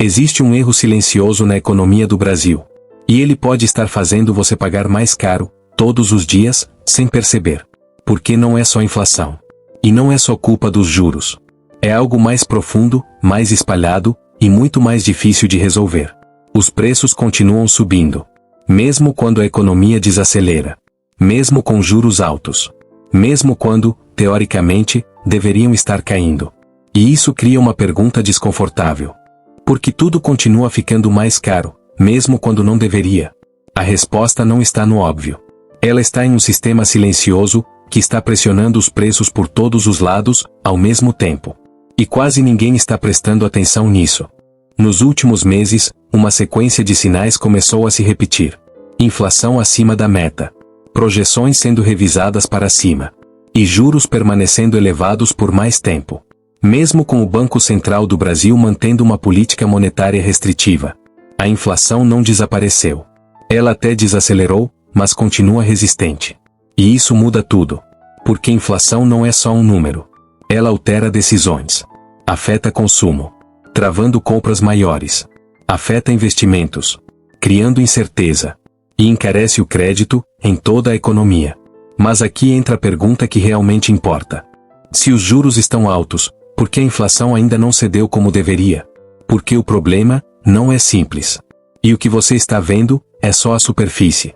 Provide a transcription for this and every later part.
Existe um erro silencioso na economia do Brasil. E ele pode estar fazendo você pagar mais caro, todos os dias, sem perceber. Porque não é só inflação. E não é só culpa dos juros. É algo mais profundo, mais espalhado, e muito mais difícil de resolver. Os preços continuam subindo. Mesmo quando a economia desacelera. Mesmo com juros altos. Mesmo quando, teoricamente, deveriam estar caindo. E isso cria uma pergunta desconfortável. Por que tudo continua ficando mais caro, mesmo quando não deveria? A resposta não está no óbvio. Ela está em um sistema silencioso, que está pressionando os preços por todos os lados, ao mesmo tempo. E quase ninguém está prestando atenção nisso. Nos últimos meses, uma sequência de sinais começou a se repetir. Inflação acima da meta. Projeções sendo revisadas para cima. E juros permanecendo elevados por mais tempo. Mesmo com o Banco Central do Brasil mantendo uma política monetária restritiva. A inflação não desapareceu. Ela até desacelerou, mas continua resistente. E isso muda tudo. Porque inflação não é só um número. Ela altera decisões. Afeta consumo. Travando compras maiores. Afeta investimentos. Criando incerteza. E encarece o crédito, em toda a economia. Mas aqui entra a pergunta que realmente importa. Se os juros estão altos, por que a inflação ainda não cedeu como deveria? Porque o problema não é simples. E o que você está vendo é só a superfície.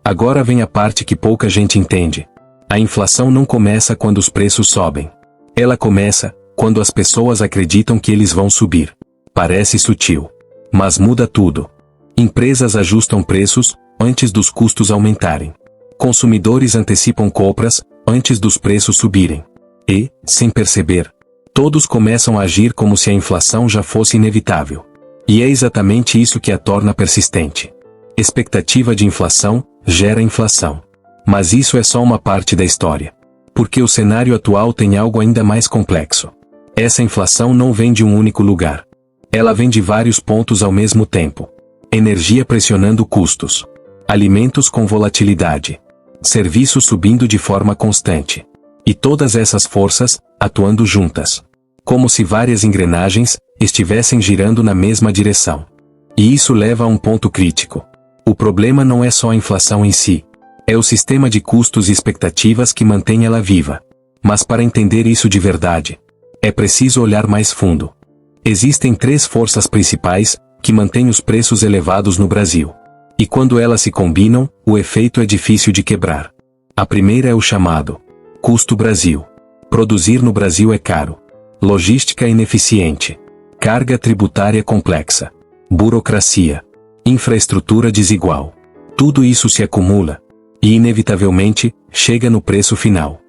Agora vem a parte que pouca gente entende. A inflação não começa quando os preços sobem. Ela começa quando as pessoas acreditam que eles vão subir. Parece sutil. Mas muda tudo. Empresas ajustam preços antes dos custos aumentarem. Consumidores antecipam compras antes dos preços subirem. E, sem perceber, todos começam a agir como se a inflação já fosse inevitável. E é exatamente isso que a torna persistente. Expectativa de inflação gera inflação. Mas isso é só uma parte da história. Porque o cenário atual tem algo ainda mais complexo. Essa inflação não vem de um único lugar. Ela vem de vários pontos ao mesmo tempo. Energia pressionando custos. Alimentos com volatilidade. Serviços subindo de forma constante. E todas essas forças, atuando juntas. Como se várias engrenagens estivessem girando na mesma direção. E isso leva a um ponto crítico. O problema não é só a inflação em si. É o sistema de custos e expectativas que mantém ela viva. Mas para entender isso de verdade, é preciso olhar mais fundo. Existem 3 forças principais que mantêm os preços elevados no Brasil. E quando elas se combinam, o efeito é difícil de quebrar. A primeira é o chamado custo Brasil. Produzir no Brasil é caro. Logística ineficiente. Carga tributária complexa. Burocracia. Infraestrutura desigual. Tudo isso se acumula. E inevitavelmente, chega no preço final.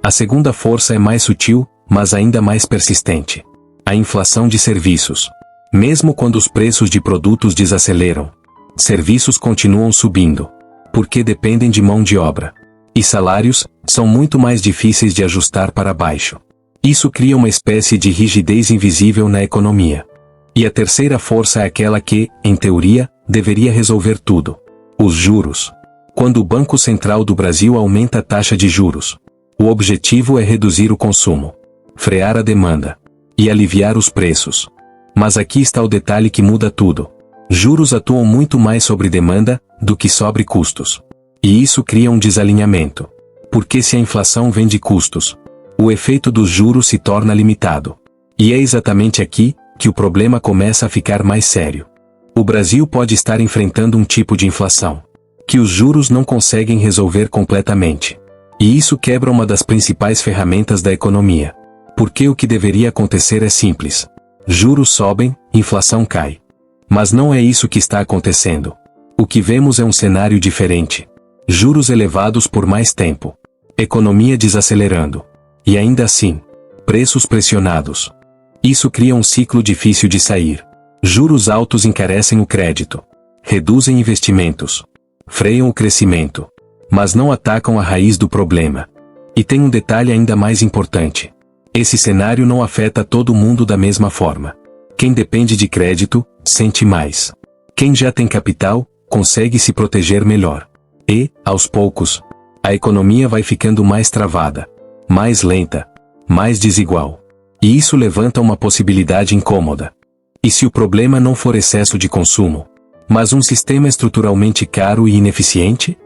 A segunda força é mais sutil, mas ainda mais persistente. A inflação de serviços. Mesmo quando os preços de produtos desaceleram, serviços continuam subindo. Porque dependem de mão de obra. E salários são muito mais difíceis de ajustar para baixo. Isso cria uma espécie de rigidez invisível na economia. E a terceira força é aquela que, em teoria, deveria resolver tudo. Os juros. Quando o Banco Central do Brasil aumenta a taxa de juros, o objetivo é reduzir o consumo, frear a demanda e aliviar os preços. Mas aqui está o detalhe que muda tudo. Juros atuam muito mais sobre demanda do que sobre custos. E isso cria um desalinhamento. Porque se a inflação vem de custos, o efeito dos juros se torna limitado. E é exatamente aqui que o problema começa a ficar mais sério. O Brasil pode estar enfrentando um tipo de inflação que os juros não conseguem resolver completamente. E isso quebra uma das principais ferramentas da economia. Porque o que deveria acontecer é simples. Juros sobem, inflação cai. Mas não é isso que está acontecendo. O que vemos é um cenário diferente. Juros elevados por mais tempo. Economia desacelerando. E ainda assim, preços pressionados. Isso cria um ciclo difícil de sair. Juros altos encarecem o crédito. Reduzem investimentos. Freiam o crescimento. Mas não atacam a raiz do problema. E tem um detalhe ainda mais importante. Esse cenário não afeta todo mundo da mesma forma. Quem depende de crédito, sente mais. Quem já tem capital, consegue se proteger melhor. E, aos poucos, a economia vai ficando mais travada, mais lenta, mais desigual. E isso levanta uma possibilidade incômoda. E se o problema não for excesso de consumo, mas um sistema estruturalmente caro e ineficiente?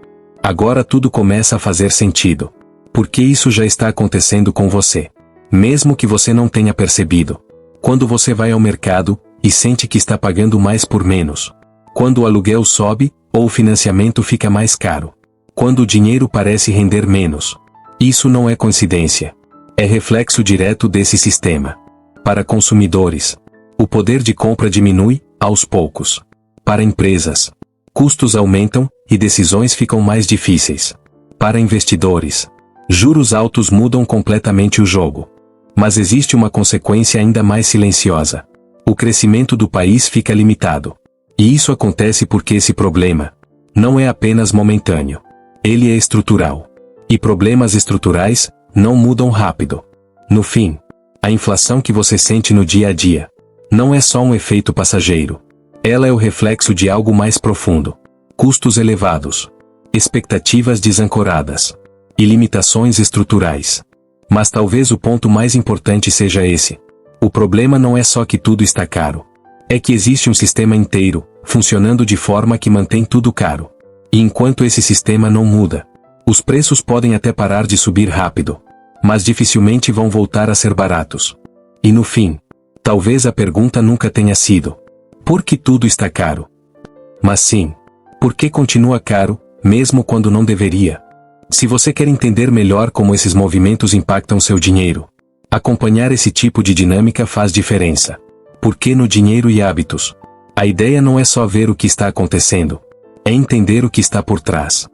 Agora tudo começa a fazer sentido. Porque isso já está acontecendo com você. Mesmo que você não tenha percebido. Quando você vai ao mercado e sente que está pagando mais por menos. Quando o aluguel sobe ou o financiamento fica mais caro. Quando o dinheiro parece render menos. Isso não é coincidência. É reflexo direto desse sistema. Para consumidores, o poder de compra diminui, aos poucos. Para empresas, custos aumentam e decisões ficam mais difíceis. Para investidores, juros altos mudam completamente o jogo. Mas existe uma consequência ainda mais silenciosa. O crescimento do país fica limitado. E isso acontece porque esse problema não é apenas momentâneo. Ele é estrutural. E problemas estruturais não mudam rápido. No fim, a inflação que você sente no dia a dia não é só um efeito passageiro. Ela é o reflexo de algo mais profundo. Custos elevados, expectativas desancoradas e limitações estruturais. Mas talvez o ponto mais importante seja esse. O problema não é só que tudo está caro. É que existe um sistema inteiro, funcionando de forma que mantém tudo caro. E enquanto esse sistema não muda, os preços podem até parar de subir rápido, mas dificilmente vão voltar a ser baratos. E no fim, talvez a pergunta nunca tenha sido: por que tudo está caro? Mas sim, por que continua caro, mesmo quando não deveria? Se você quer entender melhor como esses movimentos impactam seu dinheiro, acompanhar esse tipo de dinâmica faz diferença. Porque no dinheiro e hábitos, a ideia não é só ver o que está acontecendo, é entender o que está por trás.